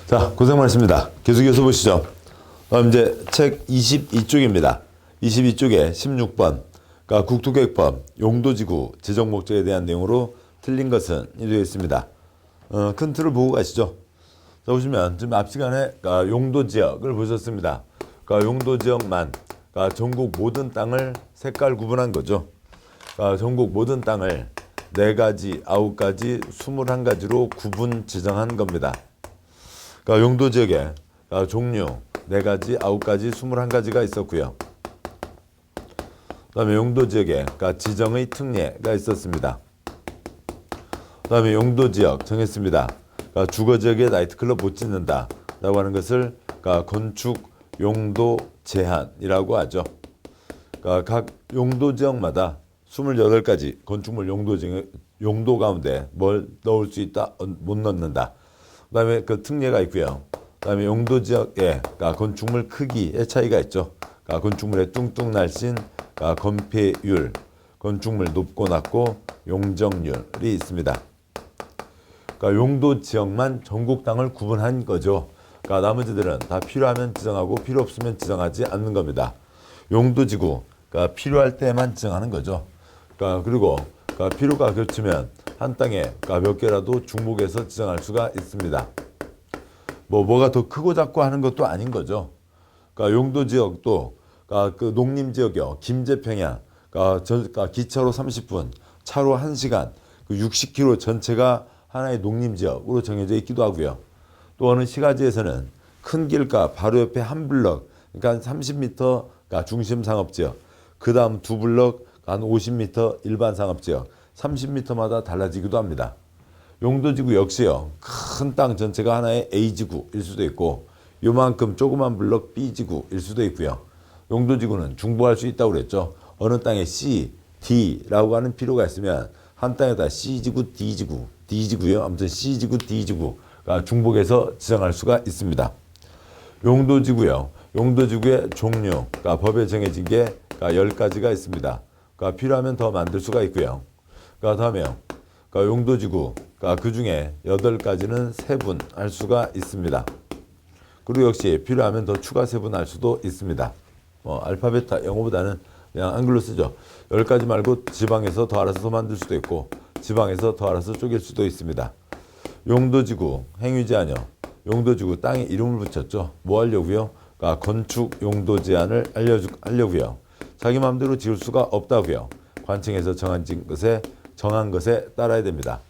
자, 고생 많으십니다. 계속해서 보시죠. 다음 이제 책 22쪽입니다. 22쪽에 16번. 그러니까 국토계획법 용도지구 지정 목적에 대한 내용으로 틀린 것은 이 되어 있습니다. 큰 틀을 보고 가시죠. 자, 보시면 지금 앞 시간에 그러니까 용도지역을 보셨습니다. 그러니까 용도지역만 그러니까 전국 모든 땅을 색깔 구분한 거죠. 그러니까 전국 모든 땅을 4가지, 9가지, 21가지로 구분 지정한 겁니다. 그러니까 용도지역에 그러니까 종류 4가지, 9가지, 21가지가 있었고요. 그 다음에 용도지역에 그러니까 지정의 특례가 있었습니다. 그 다음에 용도지역 정했습니다. 그러니까 주거지역에 나이트클럽 못 짓는다 라고 하는 것을 그러니까 건축 용도 제한이라고 하죠. 그러니까 각 용도지역마다 28가지 건축물 용도 가운데 뭘 넣을 수 있다, 못 넣는다. 그 다음에 그 특례가 있고요. 그 다음에 용도지역에 그러니까 건축물 크기의 차이가 있죠. 그러니까 건축물의 뚱뚱 날씬, 그러니까 건폐율, 건축물 높고 낮고 용적률이 있습니다. 그러니까 용도지역만 전국 땅을 구분한 거죠. 그러니까 나머지들은 다 필요하면 지정하고 필요 없으면 지정하지 않는 겁니다. 용도지구, 그러니까 필요할 때만 지정하는 거죠. 그러니까 그리고 그러니까 필요가 겹치면 한 땅에 그러니까 몇 개라도 중복해서 지정할 수가 있습니다. 뭐가 더 크고 작고 하는 것도 아닌 거죠. 그러니까 용도지역도 그러니까 그 농림지역이요, 김제평야, 그러니까 기차로 30분, 차로 1시간, 그 60km 전체가 하나의 농림지역으로 정해져 있기도 하고요. 또 어느 시가지에서는 큰 길가 바로 옆에 한 블럭, 그러니까 30m 그러니까 중심 상업지역, 그 다음 두 블럭 한 50m 일반 상업지역, 30m마다 달라지기도 합니다. 용도지구 역시요, 큰 땅 전체가 하나의 A지구일 수도 있고 요만큼 조그만 블럭 B지구일 수도 있고요. 용도지구는 중복할 수 있다고 그랬죠. 어느 땅에 C, D라고 하는 필요가 있으면 한 땅에다 C지구, D지구, D지구요. 아무튼 C지구, D지구가 중복해서 지정할 수가 있습니다. 용도지구요. 용도지구의 종류, 그러니까 법에 정해진 게 그러니까 10가지가 있습니다. 그러니까 필요하면 더 만들 수가 있고요. 그러니까 다음에요. 그러니까 용도지구, 그러니까 그 중에 8가지는 세분할 수가 있습니다. 그리고 역시 필요하면 더 추가 세분할 수도 있습니다. 알파벳 영어보다는 그냥 한글로 쓰죠. 10가지 말고 지방에서 더 알아서 더 만들 수도 있고 지방에서 더 알아서 쪼갤 수도 있습니다. 용도지구, 행위 제한요. 용도지구 땅에 이름을 붙였죠. 뭐 하려고요? 그러니까 건축 용도 제한을 하려고요. 자기 마음대로 지을 수가 없다고요. 관청에서 정한 것에 따라야 됩니다.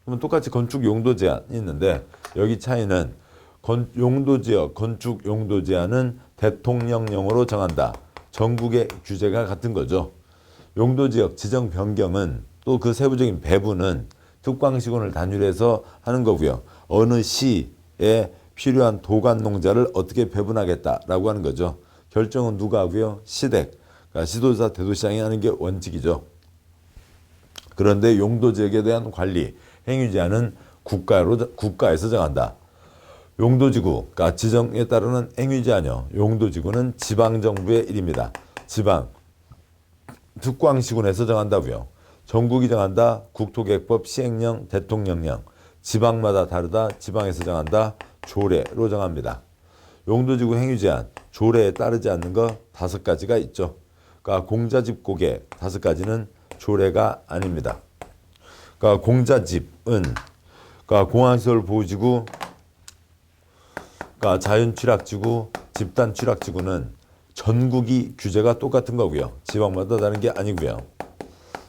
그러면 똑같이 건축 용도 제한이 있는데 여기 차이는 용도지역 건축 용도 제한은 대통령령으로 정한다. 전국의 규제가 같은 거죠. 용도지역 지정 변경은 또 그 세부적인 배분은 특광시군을 단위로 하는 거고요. 어느 시에 필요한 도관 농자를 어떻게 배분하겠다라고 하는 거죠. 결정은 누가 하고요? 시댁, 그러니까 시도지사, 대도시장이 하는 게 원칙이죠. 그런데 용도지역에 대한 관리, 행위 제한은 국가에서 정한다. 용도지구, 그러니까 지정에 따르는 행위 제한이요. 용도지구는 지방정부의 일입니다. 지방, 특광시군에서 정한다고요. 전국이 정한다. 국토계획법 시행령, 대통령령. 지방마다 다르다. 지방에서 정한다. 조례로 정합니다. 용도지구 행위 제한, 조례에 따르지 않는 거 5가지가 있죠. 그러니까 공자집 고개 5가지는 조례가 아닙니다. 그러니까 공자집은 그러니까 공항시설 보호지구, 그러니까 자연취락지구, 집단취락지구는 전국이 규제가 똑같은 거고요. 지방마다 다른 게 아니고요.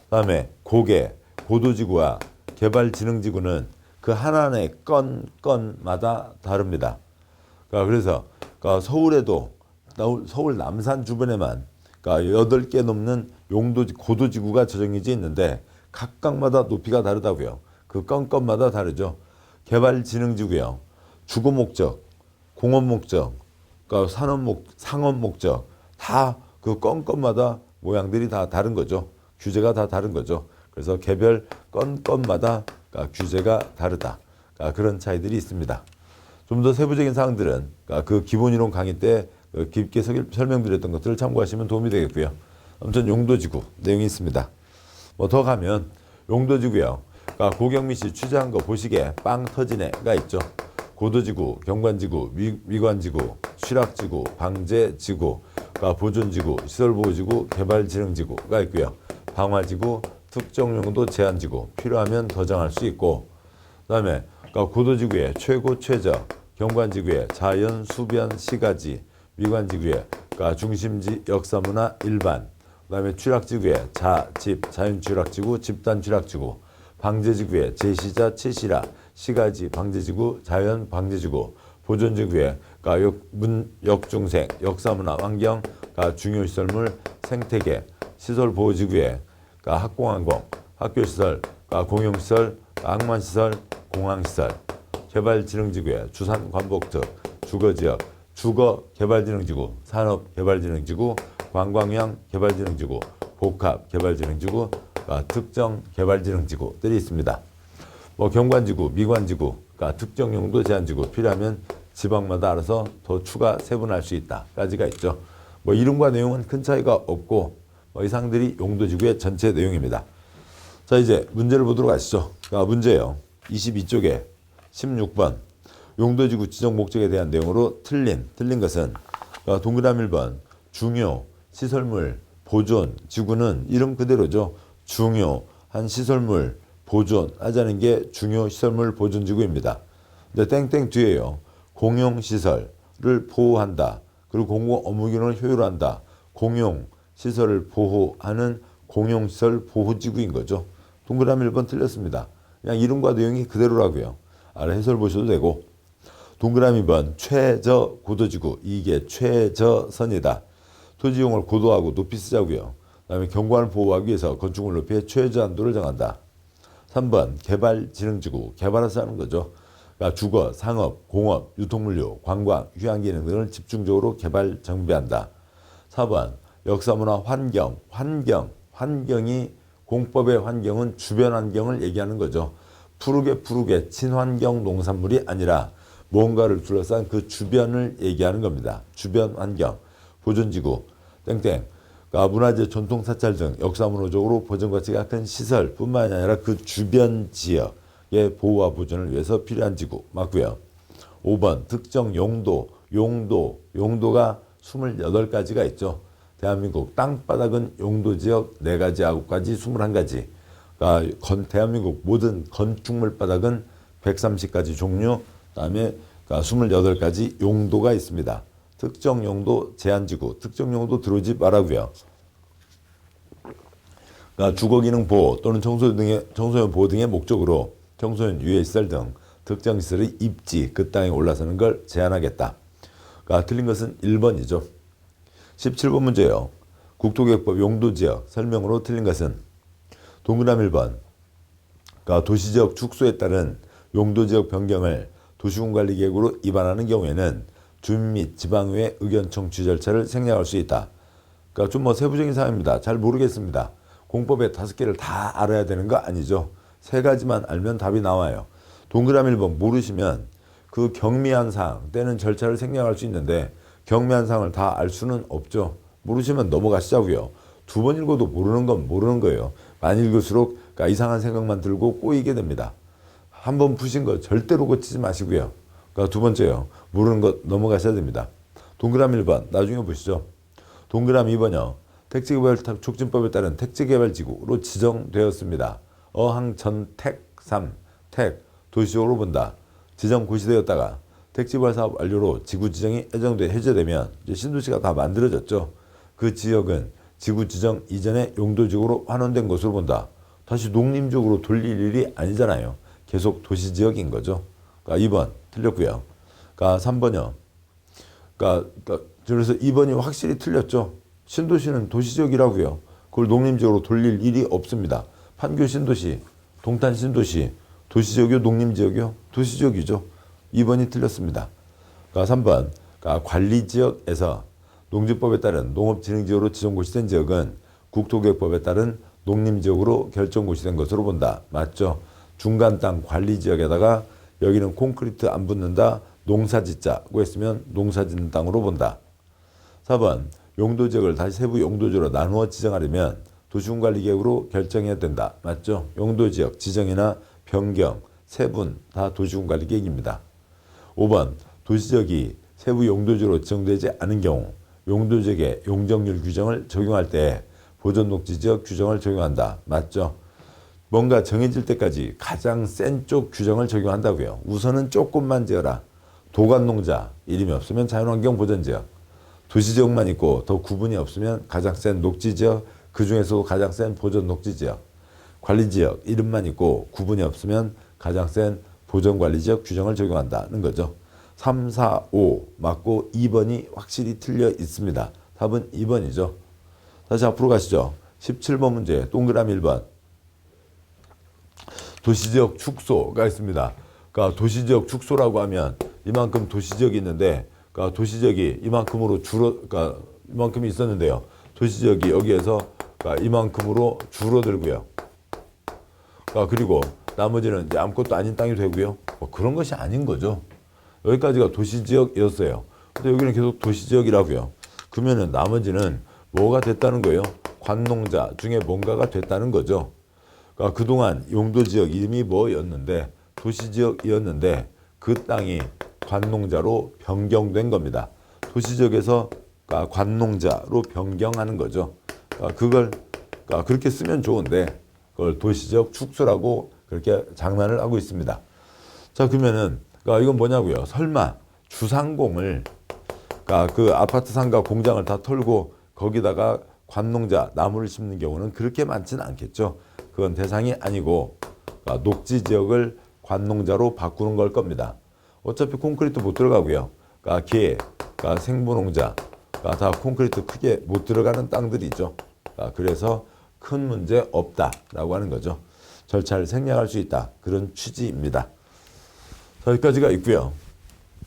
그다음에 고개, 보도지구와 개발진흥지구는 그 하나하나의 건마다 다릅니다. 그러니까 그래서 서울에도 서울 남산 주변에만 그러니까 8개 넘는 고도지구가 지정해져 있는데 각각마다 높이가 다르다고요. 그 건마다 다르죠. 개발진흥지구요. 주거 목적, 공업 목적, 그러니까 상업 목적 다 그 건마다 모양들이 다 다른 거죠. 규제가 다 다른 거죠. 그래서 개별 건마다 그러니까 규제가 다르다. 그러니까 그런 차이들이 있습니다. 좀 더 세부적인 사항들은 그러니까 그 기본이론 강의 때 깊게 설명드렸던 것들을 참고하시면 도움이 되겠고요. 아무튼 용도지구 내용이 있습니다. 뭐 더 가면 용도지구요. 그러니까 고경미 씨 취재한 거 보시기에 빵 터지네가 있죠. 고도지구, 경관지구, 미관지구, 취락지구, 방제지구, 보존지구, 시설보호지구, 개발진흥지구가 있고요. 방화지구, 특정용도 제한지구, 필요하면 더 정할 수 있고, 그 다음에 고도지구의 최고, 최저, 경관지구의 자연, 수변, 시가지, 미관지구의 중심지, 역사문화, 일반, 그 다음에 취락지구의 자, 집, 자연취락지구, 집단취락지구, 방제지구의 제시자, 채시라, 시가지, 방제지구, 자연, 방제지구, 보존지구의 역중생, 역사문화, 환경, 중요시설물, 생태계, 시설보호지구의 학공항공, 학교시설, 공용시설, 항만시설, 공항시설, 개발진흥지구의 주산관복특, 주거지역, 주거개발진흥지구, 산업개발진흥지구, 관광형 개발진흥지구, 복합개발진흥지구, 특정개발진흥지구들이 있습니다. 경관지구, 미관지구, 특정용도 제한지구, 필요하면 지방마다 알아서 더 추가 세분할 수 있다까지가 있죠. 이름과 내용은 큰 차이가 없고 이 사항들이 용도지구의 전체 내용입니다. 자, 이제 문제를 보도록 하시죠. 문제예요. 22쪽에 16번 용도지구 지정 목적에 대한 내용으로 틀린 것은 동그라미 1번 중요 시설물 보존 지구는 이름 그대로죠. 중요한 시설물 보존하자는 게 중요 시설물 보존지구입니다. 근데 땡땡 뒤에요. 공용시설을 보호한다. 그리고 공공 업무 기능을 효율화한다. 공용시설을 보호하는 공용시설 보호지구인 거죠. 동그라미 1번 틀렸습니다. 그냥 이름과 내용이 그대로라고요. 아래 해설 보셔도 되고. 동그라미 2번 최저 고도지구, 이게 최저선이다. 토지용을 고도하고 높이 쓰자고요. 그 다음에 경관을 보호하기 위해서 건축물 높이의 최저 한도를 정한다. 3번 개발진흥지구, 개발해서 하는 거죠. 그러니까 주거, 상업, 공업, 유통물류, 관광, 휴양기능 등을 집중적으로 개발 정비한다. 4번 역사문화 환경이 공법의 환경은 주변 환경을 얘기하는 거죠. 푸르게 친환경 농산물이 아니라 뭔가를 둘러싼 그 주변을 얘기하는 겁니다. 주변 환경, 보존지구, 땡땡. 문화재, 전통사찰 등 역사문화적으로 보존가치가 큰 시설뿐만 아니라 그 주변 지역의 보호와 보존을 위해서 필요한 지구 맞고요. 5번 특정 용도가 28가지가 있죠. 대한민국 땅바닥은 용도지역 4가지, 9가지, 21가지. 대한민국 모든 건축물 바닥은 130가지 종류, 그다음에 28가지 용도가 있습니다. 특정 용도 제한지구, 특정 용도 들어오지 말라고요. 주거기능 보호 또는 청소년 보호 등의 목적으로 청소년 유해시설 등 특정 시설의 입지, 그 땅에 올라서는 걸 제한하겠다. 틀린 것은 1번이죠. 17번 문제예요. 국토계획법 용도지역 설명으로 틀린 것은 동그라미 1번 도시지역 축소에 따른 용도지역 변경을 도시군관리계획으로 입안하는 경우에는 주민 및 지방의회 의견 청취 절차를 생략할 수 있다. 좀 세부적인 사항입니다. 잘 모르겠습니다. 공법에 5개를 다 알아야 되는 거 아니죠. 3가지만 알면 답이 나와요. 동그라미 1번 모르시면 그 경미한 사항 때는 절차를 생략할 수 있는데 경미한 사항을 다 알 수는 없죠. 모르시면 넘어가시자고요. 2번 읽어도 모르는 건 모르는 거예요. 많이 읽을수록 이상한 생각만 들고 꼬이게 됩니다. 한 번 푸신 거 절대로 고치지 마시고요. 2번째요. 모르는 것 넘어가셔야 됩니다. 동그라미 1번 나중에 보시죠. 동그라미 2번요. 택지개발 촉진법에 따른 택지개발지구로 지정되었습니다. 어항전택 3. 택 도시적으로 본다. 지정 고시되었다가 택지개발 사업 완료로 지구 지정이 해제되면 이제 신도시가 다 만들어졌죠. 그 지역은 지구 지정 이전에 용도지구로 환원된 것으로 본다. 다시 농림지구로 돌릴 일이 아니잖아요. 계속 도시지역인 거죠. 2번 틀렸고요. 3번이요. 그래서 2번이 확실히 틀렸죠. 신도시는 도시지역이라고요. 그걸 농림지역으로 돌릴 일이 없습니다. 판교 신도시, 동탄 신도시, 도시지역이요, 농림지역이요? 도시지역이죠. 2번이 틀렸습니다. 3번 관리지역에서 농지법에 따른 농업진흥지역으로 지정고시된 지역은 국토계획법에 따른 농림지역으로 결정고시된 것으로 본다. 맞죠? 중간 땅 관리지역에다가 여기는 콘크리트 안 붙는다. 농사짓자고 했으면 농사짓는 땅으로 본다. 4번 용도지역을 다시 세부 용도지역으로 나누어 지정하려면 도시군관리계획으로 결정해야 된다. 맞죠? 용도지역 지정이나 변경, 세분 다 도시군관리계획입니다. 5번 도시지역이 세부 용도지로 지정되지 않은 경우 용도지역의 용적률 규정을 적용할 때 보존녹지지역 규정을 적용한다. 맞죠? 뭔가 정해질 때까지 가장 센 쪽 규정을 적용한다고요. 우선은 조금만 지어라. 도관농자 이름이 없으면 자연환경보전지역, 도시지역만 있고 더 구분이 없으면 가장 센 녹지지역, 그 중에서도 가장 센 보존녹지지역, 관리지역 이름만 있고 구분이 없으면 가장 센 보존관리지역 규정을 적용한다는 거죠. 3, 4, 5 맞고 2번이 확실히 틀려 있습니다. 답은 2번이죠. 다시 앞으로 가시죠. 17번 문제 동그라미 1번. 도시지역 축소가 있습니다. 그러니까 도시지역 축소라고 하면 이만큼 도시지역이 있는데, 그러니까 도시지역이 이만큼으로 그러니까 이만큼이 있었는데요. 도시지역이 여기에서 그러니까 이만큼으로 줄어들고요. 그러니까 그리고 나머지는 이제 아무것도 아닌 땅이 되고요. 뭐 그런 것이 아닌 거죠. 여기까지가 도시지역이었어요. 근데 여기는 계속 도시지역이라고요. 그러면은 나머지는 뭐가 됐다는 거예요? 관농자 중에 뭔가가 됐다는 거죠. 그러니까 그동안 용도지역 이름이 뭐였는데 도시지역이었는데 그 땅이 관농자로 변경된 겁니다. 도시지역에서 그러니까 관농자로 변경하는 거죠. 그러니까 그렇게 쓰면 좋은데 그걸 도시지역 축소라고 그렇게 장난을 하고 있습니다. 자, 그러면은 그러니까 이건 뭐냐고요? 설마 주상공을 그러니까 그 아파트 상가 공장을 다 털고 거기다가 관농자 나무를 심는 경우는 그렇게 많지는 않겠죠. 그건 대상이 아니고 그러니까 녹지 지역을 관농자로 바꾸는 걸 겁니다. 어차피 콘크리트 못 들어가고요. 그러니까 그러니까 생분홍자, 그러니까 다 콘크리트 크게 못 들어가는 땅들이죠. 그러니까 그래서 큰 문제 없다라고 하는 거죠. 절차를 생략할 수 있다. 그런 취지입니다. 여기까지가 있고요.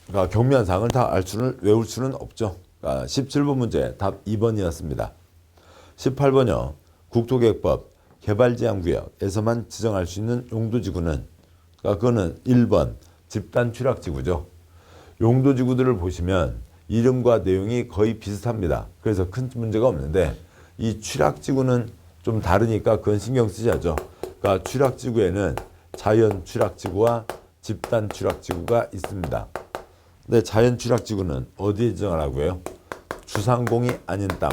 그러니까 경미한 사항을 다 외울 수는 없죠. 그러니까 17번 문제 답 2번이었습니다. 18번요. 국토계획법 개발제한구역에서만 지정할 수 있는 용도지구는 그러니까 그거는 1번 집단 취락지구죠. 용도지구들을 보시면 이름과 내용이 거의 비슷합니다. 그래서 큰 문제가 없는데 이 취락지구는 좀 다르니까 그건 신경 쓰셔야죠. 그러니까 취락지구에는 자연 취락지구와 집단 취락지구가 있습니다. 근데 자연 취락지구는 어디에 지정을 해요? 주상공이 아닌 땅,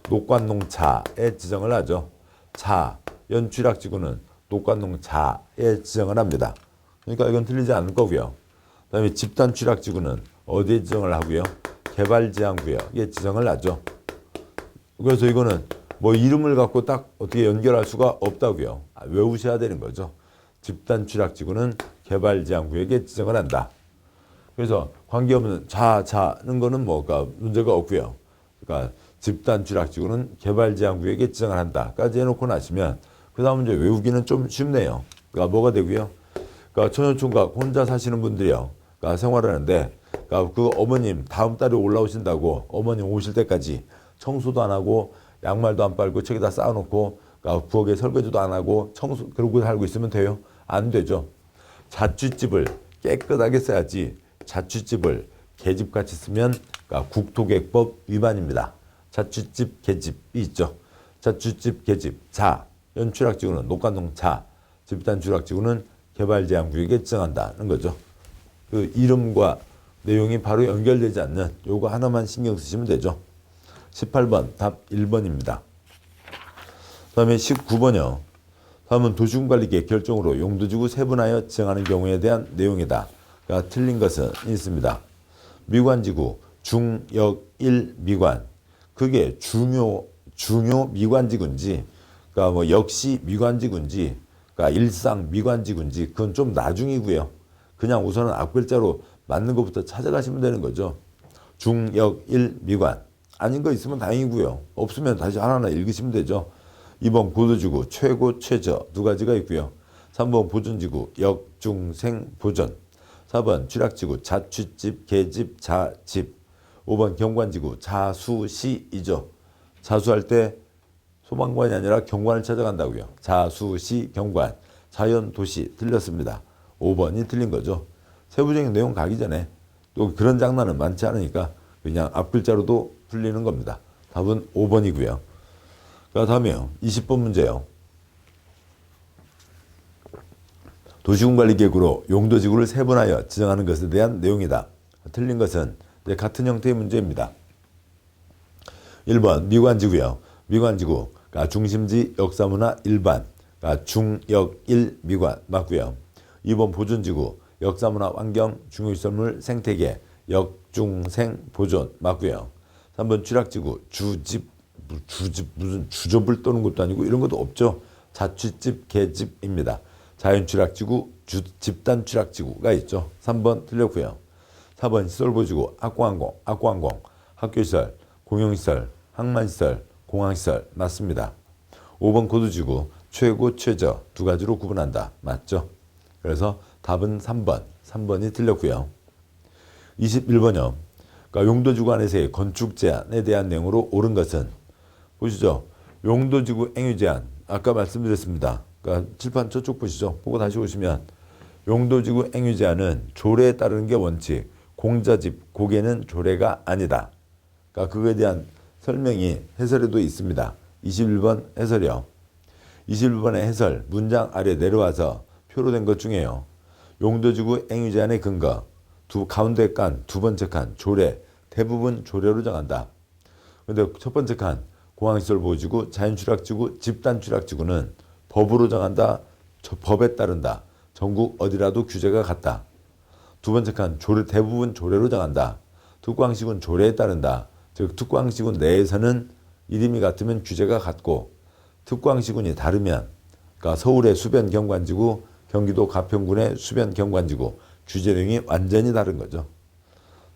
녹관농자에 지정을 하죠. 자연 취락지구는 녹관농자에 지정을 합니다. 그러니까 이건 틀리지 않을 거고요. 그 다음에 집단 취락지구는 어디에 지정을 하고요? 개발제한구역에 지정을 하죠. 그래서 이거는 뭐 이름을 갖고 딱 어떻게 연결할 수가 없다고요. 외우셔야 되는 거죠. 집단 취락지구는 개발제한구역에 지정을 한다. 그래서 관계없는 자는 거는 뭐가 문제가 없고요. 그러니까 집단 취락지구는 개발제한구역에 지정을 한다까지 해놓고 나시면 그 다음 문제 외우기는 좀 쉽네요. 그러니까 뭐가 되고요. 그러니까 청년총각 혼자 사시는 분들이요. 그러니까 생활하는데 그러니까 그 어머님 다음 달에 올라오신다고 어머님 오실 때까지 청소도 안 하고 양말도 안 빨고 책에다 쌓아놓고 그러니까 부엌에 설거지도 안 하고 그러고 살고 있으면 돼요? 안 되죠. 자취집을 깨끗하게 써야지 자취집을 계집같이 쓰면 그러니까 국토계획법 위반입니다. 자취집 계집이 있죠. 자취집 계집 자연 취락지구는 녹관동 집단 취락지구는 개발제한구역에 지정한다는 거죠. 그 이름과 내용이 바로 연결되지 않는 요거 하나만 신경 쓰시면 되죠. 18번 답 1번입니다. 그 다음에 19번이요. 다음은 도시군관리계획 결정으로 용도지구 세분하여 지정하는 경우에 대한 내용이다. 그러니까 틀린 것은 있습니다. 미관지구 중역1 미관 그게 중요 미관지구인지 그러니까 뭐 역시 미관지구인지 그러니까 일상 미관지구인지 그건 좀 나중이고요. 그냥 우선은 앞글자로 맞는 것부터 찾아가시면 되는 거죠. 중역1 미관 아닌 거 있으면 다행이고요. 없으면 다시 하나하나 읽으시면 되죠. 2번 고도지구 최고 최저 두 가지가 있고요. 3번 보존지구 역, 중, 생, 보존 4번 취락지구 자취집, 계집, 자집 5번 경관지구 자수, 시이죠. 자수할 때 소방관이 아니라 경관을 찾아간다고요. 자수, 시, 경관 자연, 도시 틀렸습니다. 5번이 틀린 거죠. 세부적인 내용 가기 전에 또 그런 장난은 많지 않으니까 그냥 앞글자로도 풀리는 겁니다. 답은 5번이고요. 그 다음에요. 20번 문제요. 도시군관리계획으로 용도지구를 세분하여 지정하는 것에 대한 내용이다. 틀린 것은 같은 형태의 문제입니다. 1번 미관지구요. 미관지구가 중심지 역사문화 일반, 중역 1 미관 맞고요. 2번 보존지구 역사문화 환경 중요시설물 생태계 역중생 보존 맞고요. 3번 취락지구 주집 무슨 주접을 떠는 것도 아니고 이런 것도 없죠. 자취집 계집입니다. 자연취락지구 집단 취락지구가 있죠. 3번 틀렸고요. 4번 시설보지구 학구항공 학교시설 공용시설 항만시설 공항시설 맞습니다. 5번 고도지구 최고 최저 두 가지로 구분한다 맞죠. 그래서 답은 3번이 틀렸고요. 21번요. 그러니까 용도지구 안에서의 건축 제한에 대한 내용으로 옳은 것은 보시죠. 용도지구 행위 제한 아까 말씀드렸습니다. 그러니까 칠판 저쪽 보시죠. 보고 다시 오시면 용도지구 행위 제한은 조례에 따르는 게 원칙, 공자집 고개는 조례가 아니다. 그러니까 그거에 대한 설명이 해설에도 있습니다. 21번 해설이요. 21번의 해설 문장 아래 내려와서 표로 된 것 중에요. 용도지구 행위 제한의 근거 가운데 칸 두 번째 칸 조례 대부분 조례로 정한다. 근데 첫 번째 칸 공항시설 보호지구 자연취락지구 집단취락지구는 법으로 정한다. 법에 따른다. 전국 어디라도 규제가 같다. 두 번째 칸 대부분 조례로 정한다. 특광시군 조례에 따른다. 즉 특광시군 내에서는 이름이 같으면 규제가 같고 특광시군이 다르면 그러니까 서울의 수변경관지구 경기도 가평군의 수변경관지구 규제 내용이 완전히 다른 거죠.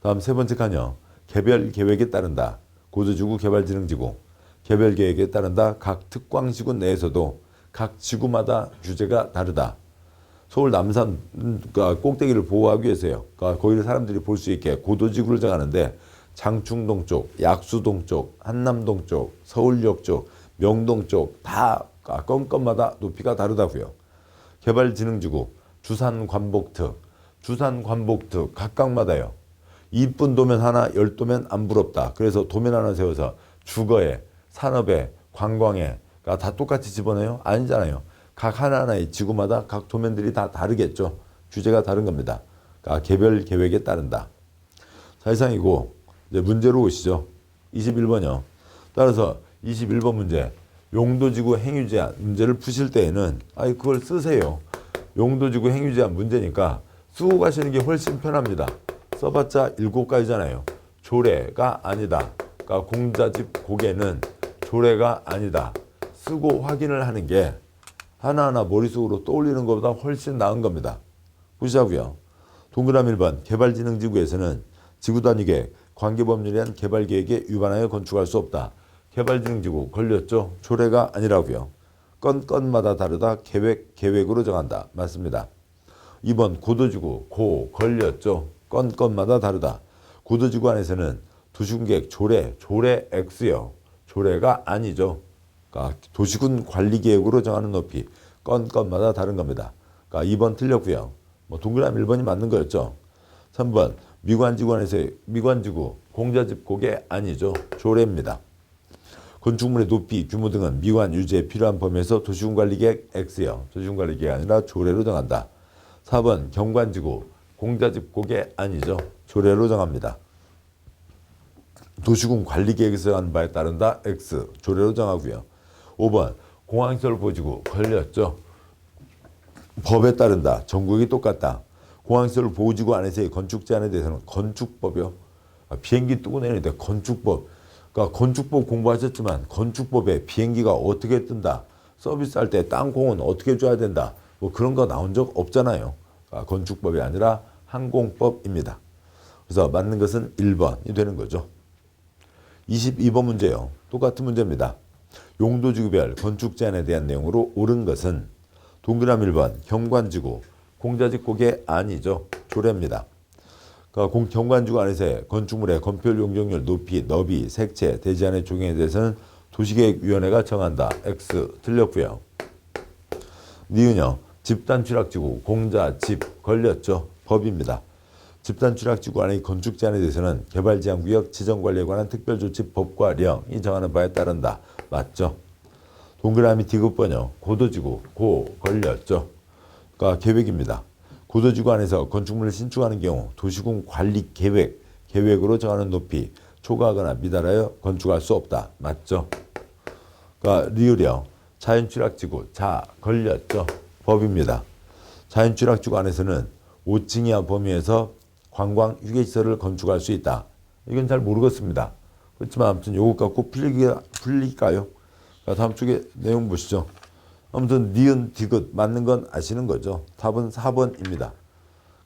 다음 세 번째 칸요. 개별계획에 따른다. 고도지구 개발진흥지구 개별계획에 따른다. 각 특광시군 내에서도 각 지구마다 규제가 다르다. 서울 남산 꼭대기를 보호하기 위해서요. 그러니까 거기를 사람들이 볼 수 있게 고도지구를 정하는데 장충동 쪽, 약수동 쪽, 한남동 쪽, 서울역 쪽, 명동 쪽 다 건건마다 높이가 다르다고요. 개발진흥지구, 주산관복특 각각마다요. 이쁜 도면 하나, 10도면 안 부럽다. 그래서 도면 하나 세워서 주거에, 산업에, 관광에 다 똑같이 집어넣어요? 아니잖아요. 각 하나하나의 지구마다 각 도면들이 다 다르겠죠. 규제가 다른 겁니다. 그러니까 개별 계획에 따른다. 자, 이상이고 이제 문제로 오시죠. 21번이요. 따라서 21번 문제 용도지구 행위 제한 문제를 푸실 때에는 그걸 쓰세요. 용도지구 행위 제한 문제니까 쓰고 가시는 게 훨씬 편합니다. 써봤자 7가지잖아요. 조례가 아니다. 그러니까 공자집 고개는 조례가 아니다. 쓰고 확인을 하는 게 하나하나 머릿속으로 떠올리는 것보다 훨씬 나은 겁니다. 보시자고요. 동그라미 1번 개발진흥지구에서는 지구단위계 관계법률에 의한 개발계획에 위반하여 건축할 수 없다. 개발진흥지구 걸렸죠? 조례가 아니라고요. 건마다 다르다. 계획으로 정한다. 맞습니다. 2번 고도지구 걸렸죠? 건마다 다르다. 고도지구 안에서는 도시군계획 조례 X요. 조례가 아니죠. 그러니까 도시군 관리계획으로 정하는 높이 건마다 다른 겁니다. 그러니까 2번 틀렸고요. 동그라미 1번이 맞는 거였죠. 3번 미관지구 안에서의 미관지구 공자집 고개 아니죠. 조례입니다. 건축물의 높이 규모 등은 미관 유지에 필요한 범위에서 도시군관리계획 X요. 도시군관리계획이 아니라 조례로 정한다. 4번 경관지구 공자집 고개 아니죠. 조례로 정합니다. 도시군 관리계획에서 정한 바에 따른다. X 조례로 정하고요. 5번 공항시설 보지구 걸렸죠. 법에 따른다. 전국이 똑같다. 공항시설 보호지구 안에서의 건축 제한에 대해서는 건축법이요. 비행기 뜨고 내리는데 건축법. 그러니까 건축법 공부하셨지만 건축법에 비행기가 어떻게 뜬다. 서비스할 때 땅콩은 어떻게 줘야 된다. 그런 거 나온 적 없잖아요. 그러니까 건축법이 아니라 항공법입니다. 그래서 맞는 것은 1번이 되는 거죠. 22번 문제요. 똑같은 문제입니다. 용도지구별 건축 제한에 대한 내용으로 옳은 것은 동그라미 1번 경관지구 공자집 고개 아니죠. 조례입니다. 그러니까 경관지구 안에서의 건축물의 건폐율 용적률 높이 너비 색채 대지안의 조경에 대해서는 도시계획위원회가 정한다. X 틀렸고요. 니은요. 집단취락지구 공자집 걸렸죠. 법입니다. 집단취락지구 안의 건축 제한에 대해서는 개발제한구역 지정관리에 관한 특별조치 법과령이 정하는 바에 따른다. 맞죠? 동그라미 디귿번요. 고도지구 걸렸죠. 그러니까 계획입니다. 고도지구 안에서 건축물을 신축하는 경우 도시군 관리 계획으로 정하는 높이 초과하거나 미달하여 건축할 수 없다. 맞죠? 그러니까 리을이요. 자연취락지구 자 걸렸죠. 법입니다. 자연취락지구 안에서는 5층 이하 범위에서 관광 휴게시설을 건축할 수 있다. 이건 잘 모르겠습니다. 그렇지만 아무튼 요것 갖고 풀릴까요? 다음 쪽에 내용 보시죠. 아무튼 니은 디귿 맞는 건 아시는 거죠. 답은 4번입니다.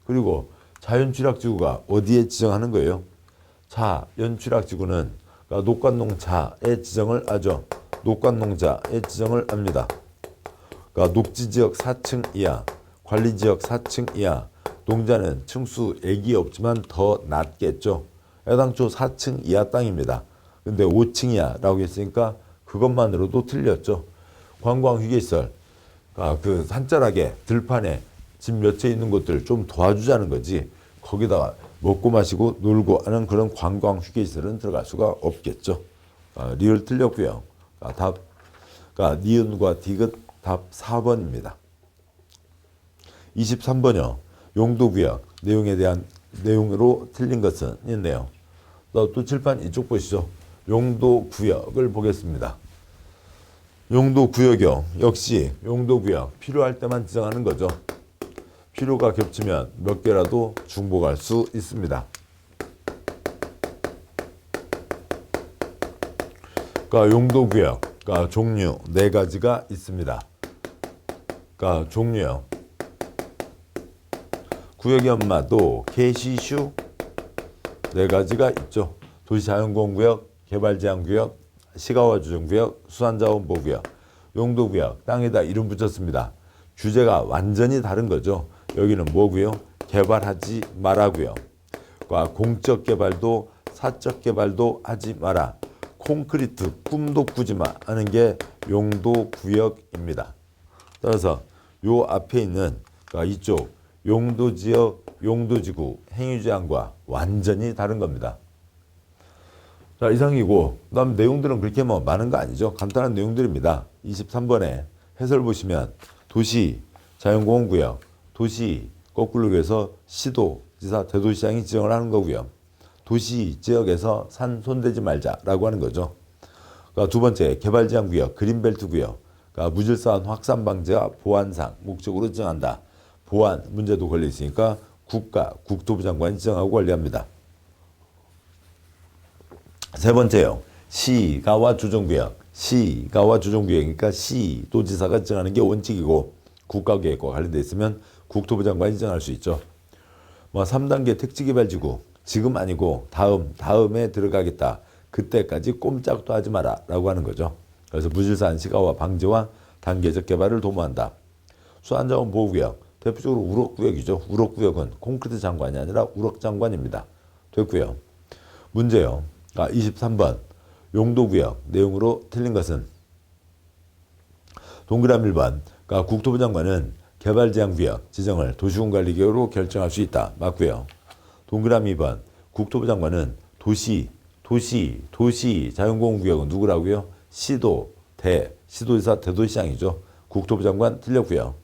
그리고 자연취락지구가 어디에 지정하는 거예요? 자연취락지구는 그러니까 녹관농자의 지정을 하죠. 녹관농자의 지정을 합니다. 그러니까 녹지지역 4층 이하, 관리지역 4층 이하, 농자는 층수 액이 없지만 더 낮겠죠. 애당초 4층 이하 땅입니다. 근데 5층 이하라고 했으니까 그것만으로도 틀렸죠. 관광휴게시설, 그 산자락에 들판에 집 몇 채 있는 곳들 좀 도와주자는 거지. 거기다가 먹고 마시고 놀고 하는 그런 관광휴게시설은 들어갈 수가 없겠죠. 리을 틀렸고요. 답, 니은과 디귿 답 4번입니다. 23번이요. 용도구역 내용에 대한 내용으로 틀린 것은 있네요. 또 칠판 이쪽 보시죠. 용도구역을 보겠습니다. 용도구역이요. 역시 용도구역 필요할 때만 지정하는 거죠. 필요가 겹치면 몇 개라도 중복할 수 있습니다. 그러니까 용도구역 종류 4가지가 있습니다. 그러니까 종류요. 구역의 엄마도 개시슈 4가지가 있죠. 도시자연공원구역, 개발제한구역, 시가화조정구역, 수산자원보호구역, 용도구역 땅에다 이름 붙였습니다. 규제가 완전히 다른 거죠. 여기는 뭐고요? 개발하지 마라고요. 공적 개발도 사적 개발도 하지 마라. 콘크리트 꿈도 꾸지 마 하는 게 용도구역입니다. 따라서 요 앞에 있는 이쪽 용도지역, 용도지구 행위제한과 완전히 다른 겁니다. 자, 이상이고 그다음 내용들은 그렇게 많은 거 아니죠. 간단한 내용들입니다. 23번에 해설 보시면 도시, 자연공원구역, 도시 거꾸로 해서 시도, 지사, 대도시장이 지정을 하는 거고요. 도시 지역에서 산 손대지 말자라고 하는 거죠. 그러니까 두 번째 개발제한구역, 그린벨트구역, 그러니까 무질서한 확산 방지와 보안상 목적으로 지정한다. 보안 문제도 걸려 있으니까 국토부 장관이 지정하고 관리합니다. 세 번째요. 시가와 조정구역. 시가와 조정구역이니까 시도지사가 지정하는 게 원칙이고 국가계획과 관련돼 있으면 국토부 장관이 지정할 수 있죠. 3단계 택지개발지구 지금 아니고 다음에 들어가겠다. 그때까지 꼼짝도 하지 마라 라고 하는 거죠. 그래서 무질서한 시가와 방지와 단계적 개발을 도모한다. 수안자원 보호구역 대표적으로 우럭구역이죠. 우럭구역은 콘크리트 장관이 아니라 우럭장관입니다. 됐고요. 문제요. 23번 용도구역 내용으로 틀린 것은 동그라미 1번 국토부 장관은 개발제한구역 지정을 도시군관리계획으로 결정할 수 있다. 맞고요. 동그라미 2번 국토부 장관은 도시 자연공원구역은 누구라고요? 시도지사 대도시장이죠. 국토부 장관 틀렸고요.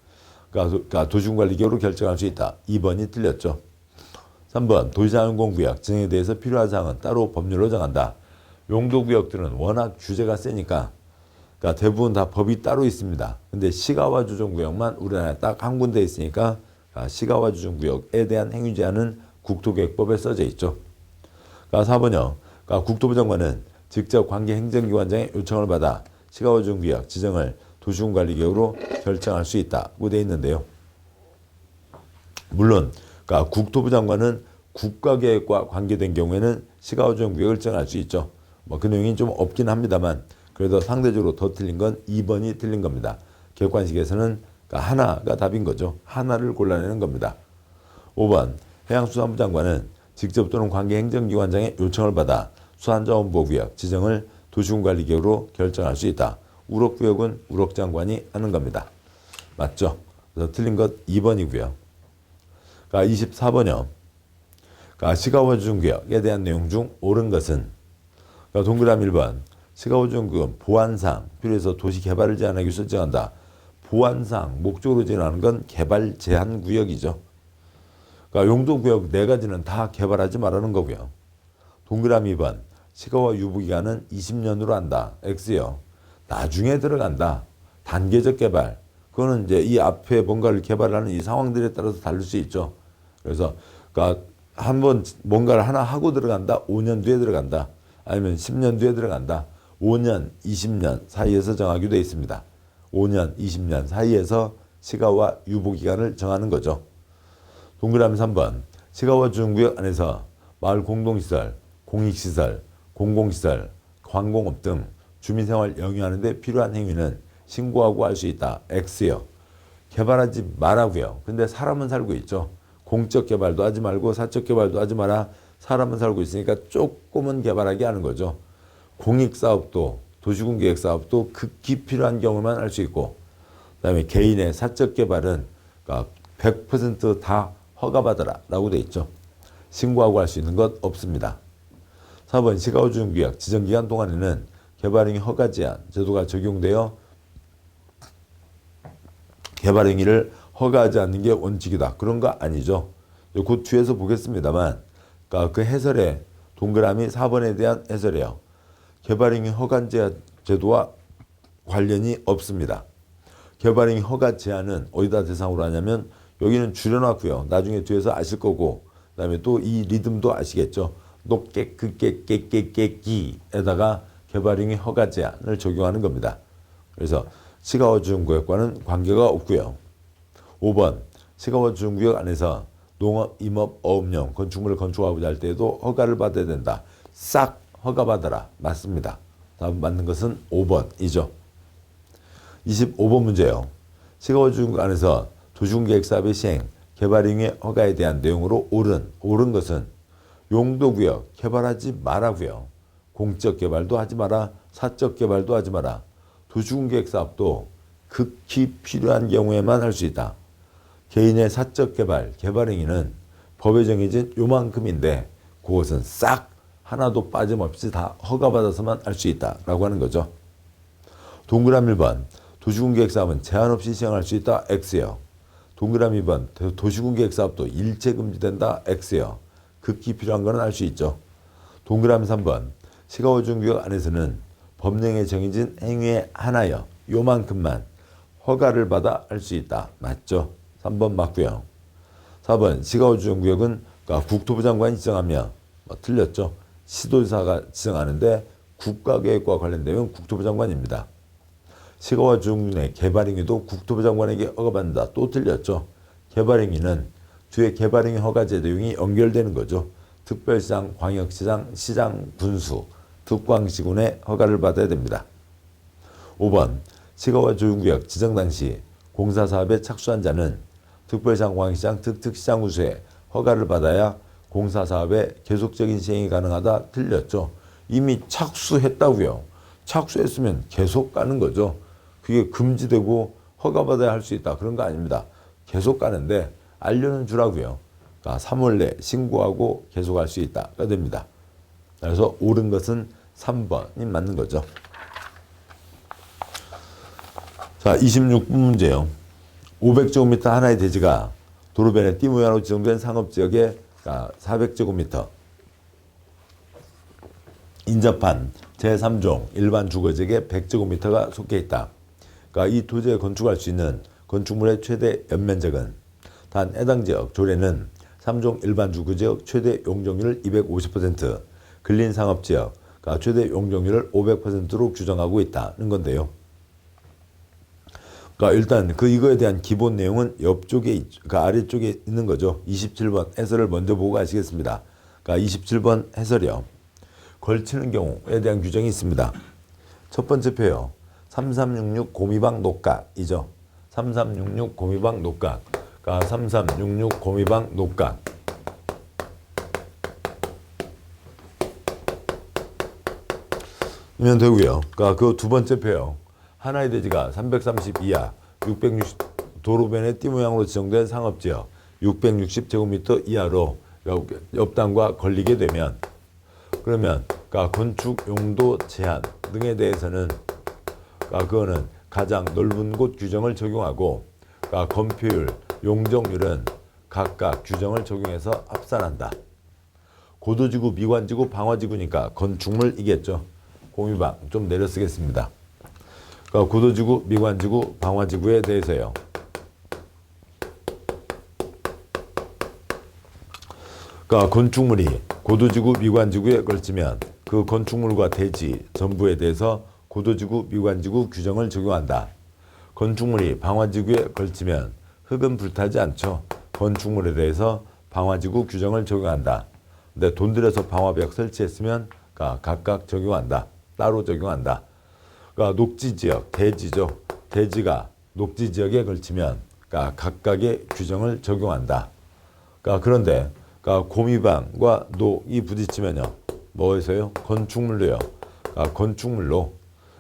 그러니까 도시군관리계획으로 결정할 수 있다. 2번이 틀렸죠. 3번 도시자연공원구역 지정에 대해서 필요한 사항은 따로 법률로 정한다. 용도구역들은 워낙 규제가 세니까 그러니까 대부분 다 법이 따로 있습니다. 근데 시가화조정구역만 우리나라에 딱 한 군데 있으니까 시가화조정구역에 대한 행위제한은 국토계획법에 써져 있죠. 4번요. 국토부 장관은 직접 관계 행정기관장의 요청을 받아 시가화조정구역 지정을 도시군관리계획으로 결정할 수 있다고 되어 있는데요. 물론 국토부 장관은 국가계획과 관계된 경우에는 시가화조정구역을 정할 수 있죠. 그 내용이 좀 없긴 합니다만 그래도 상대적으로 더 틀린 건 2번이 틀린 겁니다. 객관식에서는 하나가 답인 거죠. 하나를 골라내는 겁니다. 5번 해양수산부 장관은 직접 또는 관계 행정기관장의 요청을 받아 수산자원보호구역 지정을 도시군관리계획으로 결정할 수 있다. 우럭구역은 우럭장관이 하는 겁니다. 맞죠? 그래서 틀린 것 2번이고요. 24번이요. 시가화조정구역에 대한 내용 중 옳은 것은 동그라미 1번 시가화조정구역은 보안상 필요해서 도시개발을 제한하기 위해서 정한다. 보안상 목적으로 지정하는 건 개발 제한 구역이죠. 그러니까 용도 구역 4가지는 다 개발하지 말라는 거고요. 동그라미 2번 시가와 유보기간은 20년으로 한다. X요. 나중에 들어간다. 단계적 개발. 그거는 이제 이 앞에 뭔가를 개발하는 이 상황들에 따라서 다를 수 있죠. 그래서 그러니까 한번 뭔가를 하나 하고 들어간다. 5년 뒤에 들어간다. 아니면 10년 뒤에 들어간다. 5년, 20년 사이에서 정하기도 되어 있습니다. 5년, 20년 사이에서 시가와 유보기간을 정하는 거죠. 동그라미 3번 시가와 주정구역 안에서 마을 공동시설, 공익시설, 공공시설, 관공업 등 주민생활 영위하는 데 필요한 행위는 신고하고 할 수 있다. X요. 개발하지 말라고요. 근데 사람은 살고 있죠. 공적 개발도 하지 말고 사적 개발도 하지 마라. 사람은 살고 있으니까 조금은 개발하게 하는 거죠. 공익사업도 도시군계획사업도 극히 필요한 경우만 할 수 있고 그다음에 개인의 사적 개발은 100% 허가받아라 라고 돼 있죠. 신고하고 할 수 있는 것 없습니다. 4번 시가와 주정구역 지정기간 동안에는 개발행위 허가 제한 제도가 적용되어 개발행위를 허가하지 않는 게 원칙이다. 그런 거 아니죠. 그 뒤에서 보겠습니다만 그러니까 그 해설에 동그라미 4번에 대한 해설이에요. 개발행위 허가 제도와 관련이 없습니다. 개발행위 허가 제한은 어디다 대상으로 하냐면 여기는 줄여놨고요. 나중에 뒤에서 아실 거고 그다음에 또 이 리듬도 아시겠죠. 높게 크게 깨깨깨끼에다가 개발행위 허가 제한을 적용하는 겁니다. 그래서 시가와 주정구역과는 관계가 없고요. 5번 시가와 주정구역 안에서 농업, 임업, 어업용 건축물을 건축하고자 할 때에도 허가를 받아야 된다. 싹 허가받아라. 맞습니다. 다음 맞는 것은 5번이죠. 25번 문제예요. 시가와 주정구역 안에서 도시군계획사업의 시행, 개발행위 허가에 대한 내용으로 옳은 것은 용도구역 개발하지 마라고요. 공적 개발도 하지 마라. 사적 개발도 하지 마라. 도시군계획사업도 극히 필요한 경우에만 할 수 있다. 개인의 사적 개발, 개발행위는 법에 정해진 요만큼인데 그것은 싹 하나도 빠짐없이 다 허가받아서만 할 수 있다라고 하는 거죠. 동그라미 1번 도시군계획사업은 제한 없이 시행할 수 있다. X요. 동그라미 2번 도시군계획사업도 일체 금지된다. X요. 극히 필요한 것은 할 수 있죠. 동그라미 3번 시가와 주정구역 안에서는 법령에 정해진 행위의 하나여 요만큼만 허가를 받아 할 수 있다. 맞죠? 3번 맞고요. 4번 시가와 주정구역은 국토부 장관이 지정하며 틀렸죠. 시도지사가 지정하는데 국가계획과 관련되면 국토부 장관입니다. 시가와 주정구역의 개발행위도 국토부 장관에게 허가받는다. 또 틀렸죠. 개발행위는 뒤에 개발행위 허가제 내용이 연결되는 거죠. 특별시장, 광역시장, 시장, 군수, 특광시군의 허가를 받아야 됩니다. 5번 시가와 주정구역 지정 당시 공사사업에 착수한 자는 특별시장, 광역시장, 특특시장 군수의 허가를 받아야 공사사업의 계속적인 시행이 가능하다. 틀렸죠. 이미 착수했다고요. 착수했으면 계속 가는 거죠. 그게 금지되고 허가받아야 할 수 있다. 그런 거 아닙니다. 계속 가는데 알려는 주라고요. 그러니까 3월 내 신고하고 계속할 수 있다가 됩니다. 그래서 옳은 것은 3번이 맞는 거죠. 자, 26분 문제요. 500제곱미터 하나의 대지가 도로변에 띠 모양으로 지정된 상업지역에 400제곱미터 인접한 제3종 일반 주거지역에 100제곱미터가 속해 있다. 그러니까 이 토지에 건축할 수 있는 건축물의 최대 연면적은 단 해당 지역 조례는 3종 일반 주거지역 최대 용적률 250%, 근린 상업지역 최대 용적률을 500%로 규정하고 있다는 건데요. 그러니까 일단 이거에 대한 기본 내용은 옆쪽에 아래쪽에 있는 거죠. 27번 해설을 먼저 보고 가시겠습니다. 그러니까 27번 해설이요. 걸치는 경우에 대한 규정이 있습니다. 첫 번째 표요. 3366 고미방 녹각이죠. 3366 고미방 녹각. 그러니까 3366 고미방 녹각. 이면 되고요. 그러니까 그 두 번째 표요. 하나의 대지가 330 이하 660 도로변의 띠 모양으로 지정된 상업지역 660제곱미터 이하로 옆단과 걸리게 되면 그러면 건축 용도 제한 등에 대해서는 그거는 가장 넓은 곳 규정을 적용하고 건폐율, 용적률은 각각 규정을 적용해서 합산한다. 고도지구, 미관지구, 방화지구니까 건축물이겠죠. 공유방 좀 내려 쓰겠습니다. 고도지구, 미관지구, 방화지구에 대해서요. 건축물이 고도지구, 미관지구에 걸치면 그 건축물과 대지 전부에 대해서 고도지구, 미관지구 규정을 적용한다. 건축물이 방화지구에 걸치면 흙은 불타지 않죠. 건축물에 대해서 방화지구 규정을 적용한다. 근데 돈 들여서 방화벽 설치했으면 각각 적용한다. 따로 적용한다. 녹지지역, 대지죠. 대지가 녹지지역에 걸치면 각각의 규정을 적용한다. 그런데 고미방과 녹이 부딪히면요. 뭐에서요? 건축물로요. 건축물로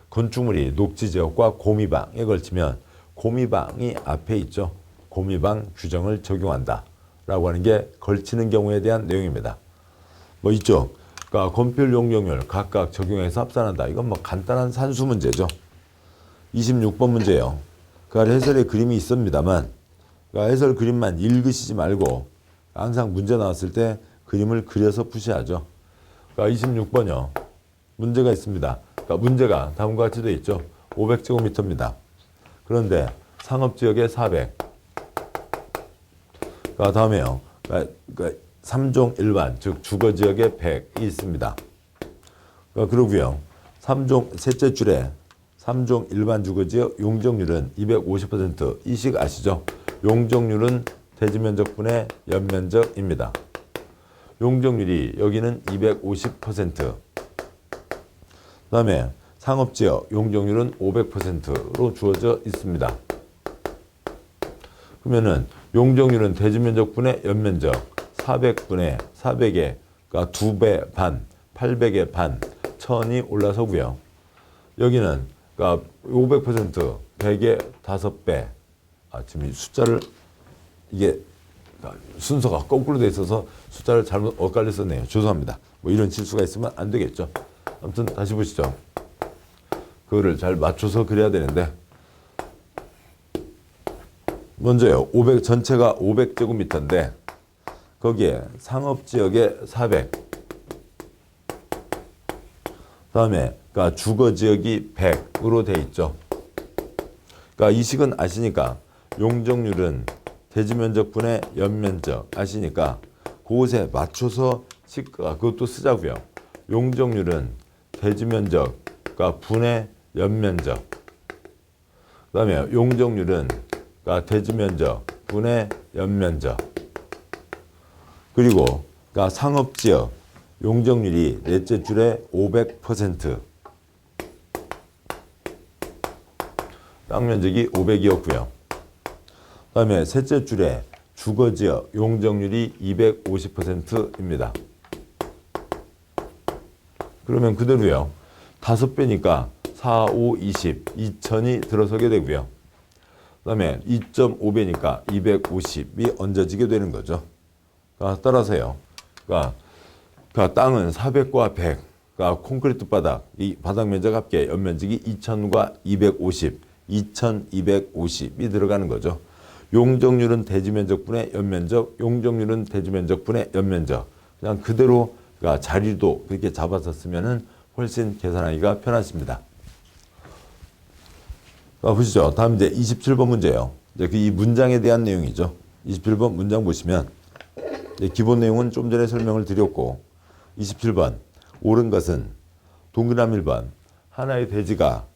건축물이 녹지지역과 고미방에 걸치면 고미방이 앞에 있죠. 고미방 규정을 적용한다. 라고 하는 게 걸치는 경우에 대한 내용입니다. 있죠. 건폐율, 용적률 각각 적용해서 합산한다. 이건 간단한 산수 문제죠. 26번 문제예요. 해설의 그림이 있습니다만 해설 그림만 읽으시지 말고 항상 문제 나왔을 때 그림을 그려서 푸셔야죠. 26번이요. 문제가 있습니다. 문제가 다음과 같이 되어 있죠. 500제곱미터입니다. 그런데 상업지역에 400. 다음에요. 3종 일반, 즉 주거지역에 100이 있습니다. 그러고요. 3종 셋째 줄에 3종 일반 주거지역 용적률은 250%. 이 식 아시죠? 용적률은 대지면적분의 연면적입니다. 용적률이 여기는 250%. 그 다음에 상업지역 용적률은 500%로 주어져 있습니다. 그러면은 용적률은 대지면적분의 연면적 400분의 400에 2배 반, 800의 반, 1000이 올라서고요. 여기는 500%, 100의 5배. 지금 이 숫자를 이게 순서가 거꾸로 돼 있어서 숫자를 잘못 엇갈려 썼네요. 죄송합니다. 이런 실수가 있으면 안 되겠죠. 아무튼 다시 보시죠. 그거를 잘 맞춰서 그려야 되는데 먼저요. 전체가 500제곱미터인데 거기에 상업지역에 400. 다음에 주거지역이 100으로 돼 있죠. 이 식은 아시니까 용적률은 대지면적분의 연면적 아시니까 그것에 맞춰서 그것도 쓰자고요. 용적률은 대지면적 분의 연면적. 그 다음에 용적률은 대지면적 분의 연면적. 그리고 상업지역 용적률이 넷째 줄에 500%. 땅면적이 500이었고요. 그 다음에 셋째 줄에 주거지역 용적률이 250%입니다. 그러면 그대로요. 5배니까 4, 5, 20, 2000이 들어서게 되고요. 그 다음에 2.5배니까 250이 얹어지게 되는 거죠. 따라서요. 땅은 400과 100, 콘크리트 바닥, 이 바닥 면적 합계 연면적이 2000과 250, 2250이 들어가는 거죠. 용적률은 대지면적분의 연면적, 용적률은 대지면적분의 연면적. 그냥 그대로 자리도 그렇게 잡아서 쓰면은 훨씬 계산하기가 편하십니다. 보시죠. 다음 이제 27번 문제예요. 이제 이 문장에 대한 내용이죠. 27번 문장 보시면 기본 내용은 좀 전에 설명을 드렸고 27번 옳은 것은 동그라미 1번 하나의 대지가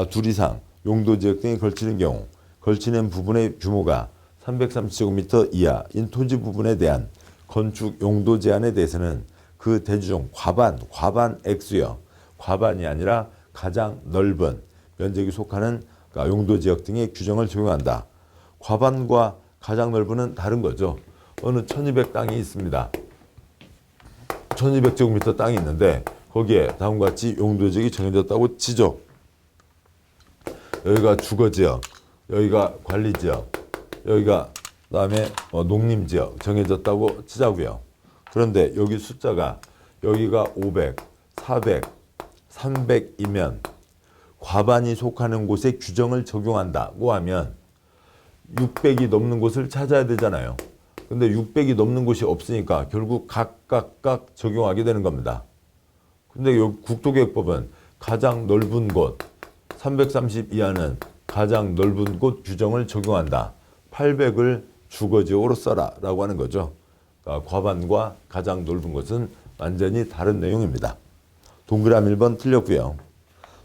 둘 이상 용도지역 등에 걸치는 경우 걸치는 부분의 규모가 330제곱미터 이하인 토지 부분에 대한 건축 용도 제한에 대해서는 그 대지 중 과반 액수여 과반이 아니라 가장 넓은 면적이 속하는 용도지역 등의 규정을 적용한다. 과반과 가장 넓은은 다른 거죠. 어느 1200 땅이 있습니다. 1200제곱미터 땅이 있는데 거기에 다음과 같이 용도지역이 정해졌다고 치죠. 여기가 주거지역, 여기가 관리지역, 여기가 그다음에 농림지역 정해졌다고 치자고요. 그런데 여기 숫자가 여기가 500, 400, 300이면 과반이 속하는 곳에 규정을 적용한다고 하면 600이 넘는 곳을 찾아야 되잖아요. 근데 600이 넘는 곳이 없으니까 결국 각각 적용하게 되는 겁니다. 근데 이 국토계획법은 가장 넓은 곳 330 이하는 가장 넓은 곳 규정을 적용한다. 800을 주거지역으로 써라 라고 하는 거죠. 그러니까 과반과 가장 넓은 곳은 완전히 다른 내용입니다. 동그라미 1번 틀렸고요.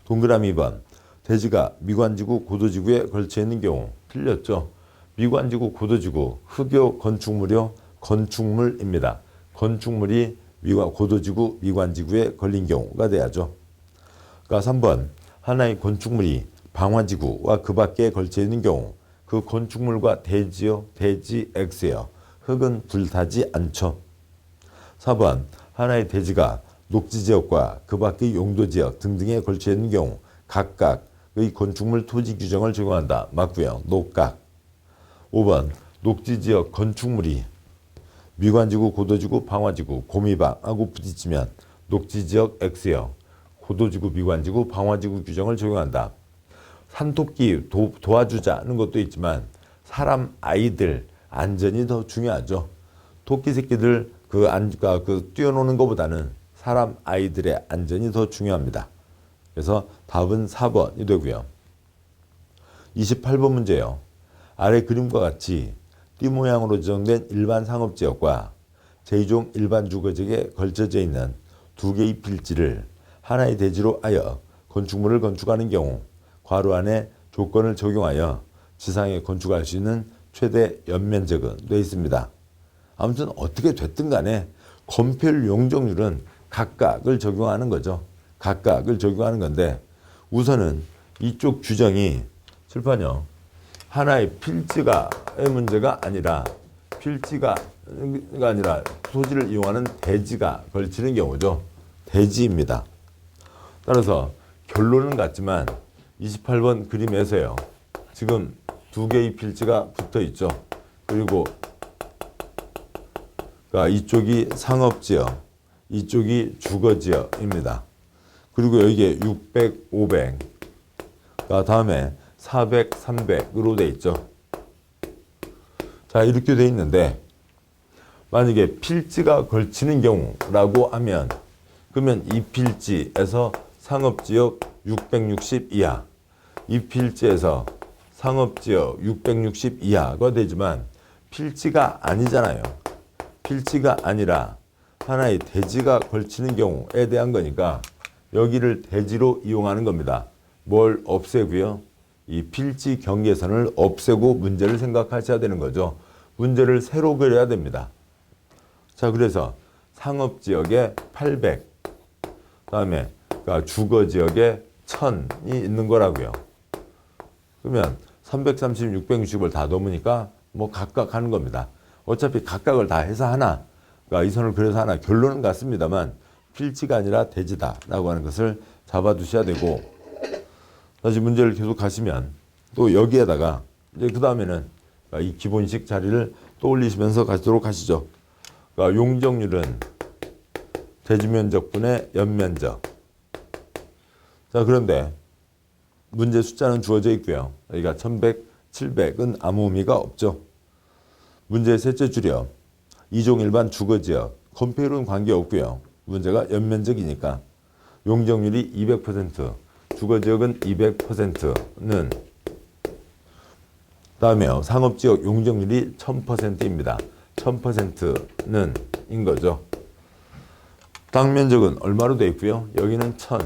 동그라미 2번 대지가 미관지구 고도지구에 걸쳐 있는 경우 틀렸죠. 미관지구 고도지구 흡요 건축물이요 건축물입니다. 건축물이 고도지구 미관지구에 걸린 경우가 돼야죠. 그러니까 3번 하나의 건축물이 방화지구와 그 밖에 걸쳐 있는 경우 그 건축물과 대지요 대지 X예요. 흙은 불타지 않죠. 4번 하나의 대지가 녹지지역과 그 밖의 용도지역 등등에 걸쳐 있는 경우 각각의 건축물 토지 규정을 적용한다. 맞고요. 녹각. 5번 녹지지역 건축물이 미관지구, 고도지구, 방화지구, 고미방하고 부딪히면 녹지지역 X요. 고도지구, 미관지구, 방화지구 규정을 적용한다. 산토끼 도와주자는 것도 있지만 사람 아이들 안전이 더 중요하죠. 토끼 새끼들 뛰어노는 것보다는 사람 아이들의 안전이 더 중요합니다. 그래서 답은 4번이 되고요. 28번 문제요. 아래 그림과 같이 띠 모양으로 지정된 일반 상업지역과 제2종 일반 주거지역에 걸쳐져 있는 두 개의 필지를 하나의 대지로 하여 건축물을 건축하는 경우 괄호 안에 조건을 적용하여 지상에 건축할 수 있는 최대 연면적은 되어 있습니다. 아무튼 어떻게 됐든 간에 건폐율 용적률은 각각을 적용하는 거죠. 각각을 적용하는 건데 우선은 이쪽 규정이 칠판요. 하나의 필지가의 문제가 아니라 토지를 이용하는 대지가 걸치는 경우죠. 대지입니다. 따라서 결론은 같지만 28번 그림에서요. 지금 두 개의 필지가 붙어 있죠. 그리고 이쪽이 상업지역, 이쪽이 주거지역입니다. 그리고 여기에 600, 500, 다음에 400, 300으로 돼 있죠. 자, 이렇게 돼 있는데 만약에 필지가 걸치는 경우라고 하면 그러면 이 필지에서 상업지역 660 이하, 이 필지에서 상업지역 660 이하가 되지만 필지가 아니잖아요. 필지가 아니라 하나의 대지가 걸치는 경우에 대한 거니까 여기를 대지로 이용하는 겁니다. 뭘 없애고요? 이 필지 경계선을 없애고 문제를 생각하셔야 되는 거죠. 문제를 새로 그려야 됩니다. 자, 그래서 상업지역에 800, 그다음에 주거지역에 1000이 있는 거라고요. 그러면 330, 660을 다 넘으니까 뭐 각각 하는 겁니다. 어차피 각각을 다 해서 하나, 이 선을 그려서 하나, 결론은 같습니다만 필지가 아니라 대지다라고 하는 것을 잡아두셔야 되고, 다시 문제를 계속 가시면 또 여기에다가 이제 그 다음에는 이 기본식 자리를 떠올리시면서 가도록 하시죠. 용적률은 대지면적분의 연면적. 자, 그런데 문제 숫자는 주어져 있고요. 여기가 1100, 700은 아무 의미가 없죠. 문제 셋째 줄이요. 2종 일반 주거지역. 건폐율은 관계없고요. 문제가 연면적이니까 용적률이 200%, 주거지역은 200%는 다음에요. 상업지역 용적률이 1000%입니다. 1000%는 인 거죠. 땅면적은 얼마로 되어 있고요. 여기는 1000,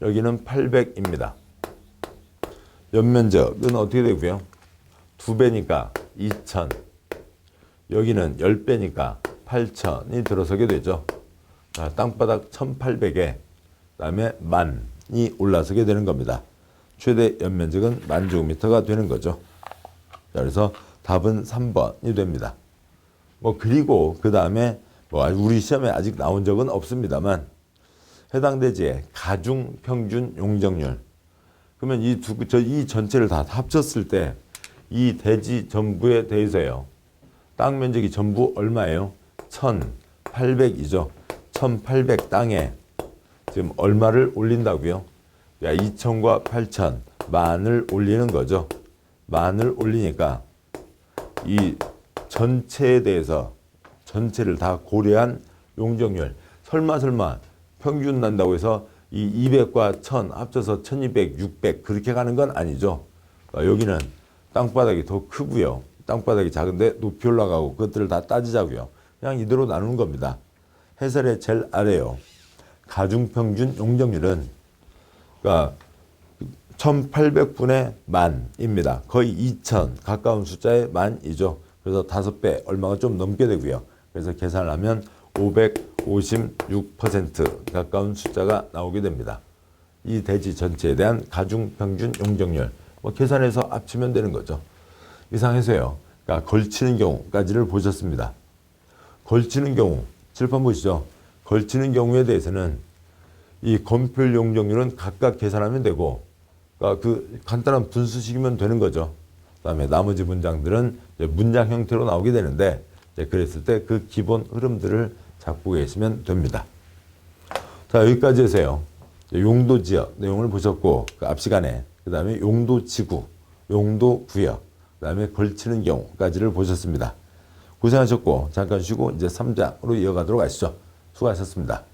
여기는 800입니다. 연면적은 어떻게 되고요? 2배니까 2000, 여기는 10배니까 8000이 들어서게 되죠. 자, 땅바닥 1800에 그다음에 만이 올라서게 되는 겁니다. 최대 연면적은 10,000제곱미터가 되는 거죠. 자, 그래서 답은 3번이 됩니다. 그리고 그 다음에 우리 시험에 아직 나온 적은 없습니다만 해당 대지의 가중 평균 용적률. 그러면 이 전체를 다 합쳤을 때 이 대지 전부에 대해서요. 땅 면적이 전부 얼마예요? 1800이죠. 1800 땅에 지금 얼마를 올린다고요? 2천과 8천 만을 올리는 거죠. 만을 올리니까 이 전체에 대해서 전체를 다 고려한 용적률. 설마 평균 난다고 해서 이 200과 1000 합쳐서 1200, 600 그렇게 가는 건 아니죠. 여기는 땅바닥이 더 크고요. 땅바닥이 작은데 높이 올라가고 그것들을 다 따지자고요. 그냥 이대로 나누는 겁니다. 해설의 제일 아래요. 가중평균 용적률은 그러니까 1800분의 만입니다. 거의 2000 가까운 숫자의 만이죠. 그래서 5배 얼마가 좀 넘게 되고요. 그래서 계산을 하면 556% 가까운 숫자가 나오게 됩니다. 이 대지 전체에 대한 가중평균 용적률 계산해서 합치면 되는 거죠. 이상해서요. 그러니까 걸치는 경우까지를 보셨습니다. 걸치는 경우 칠판 보시죠. 걸치는 경우에 대해서는 이 건폐율 용적률은 각각 계산하면 되고 그러니까 그 간단한 분수식이면 되는 거죠. 그다음에 나머지 문장들은 이제 문장 형태로 나오게 되는데 이제 그랬을 때 그 기본 흐름들을 잡고 계시면 됩니다. 자, 여기까지 해서요. 용도 지역 내용을 보셨고 그 앞 시간에 그다음에 용도 지구, 용도 구역, 그다음에 걸치는 경우까지를 보셨습니다. 고생하셨고 잠깐 쉬고 이제 3장으로 이어가도록 하시죠. 수고하셨습니다.